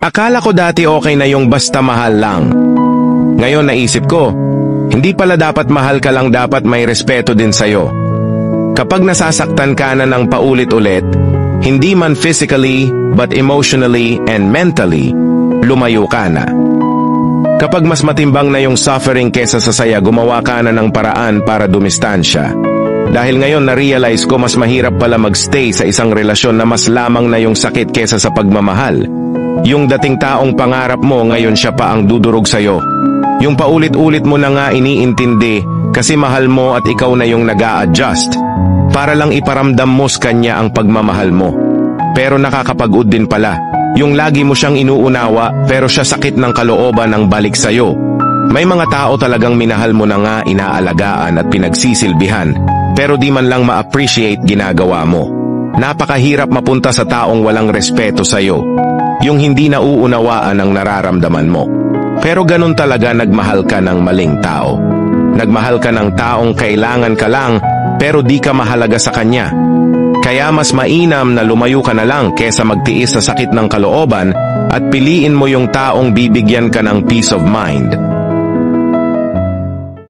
Akala ko dati okay na yung basta mahal lang. Ngayon naisip ko, hindi pala dapat mahal ka lang, dapat may respeto din sa'yo. Kapag nasasaktan ka na ng paulit-ulit, hindi man physically but emotionally and mentally, lumayo ka na. Kapag mas matimbang na yung suffering kesa sa saya, gumawa ka na ng paraan para dumistansya. Dahil ngayon na-realize ko mas mahirap pala magstay sa isang relasyon na mas lamang na yung sakit kesa sa pagmamahal. Yung dating taong pangarap mo, ngayon siya pa ang dudurog sa'yo. Yung paulit-ulit mo na nga iniintindi kasi mahal mo at ikaw na yung nag-a-adjust para lang iparamdam mo sa kanya ang pagmamahal mo. Pero nakakapagod din pala. Yung lagi mo siyang inuunawa pero siya sakit ng kalooban ng balik sa'yo. May mga tao talagang minahal mo na nga, inaalagaan at pinagsisilbihan pero di man lang ma-appreciate ginagawa mo. Napakahirap mapunta sa taong walang respeto sa'yo. Yung hindi nauunawaan ang nararamdaman mo. Pero ganun talaga, nagmahal ka ng maling tao. Nagmahal ka ng taong kailangan ka lang pero di ka mahalaga sa kanya. Kaya mas mainam na lumayo ka na lang kesa magtiis sa sakit ng kalooban at piliin mo yung taong bibigyan ka ng peace of mind.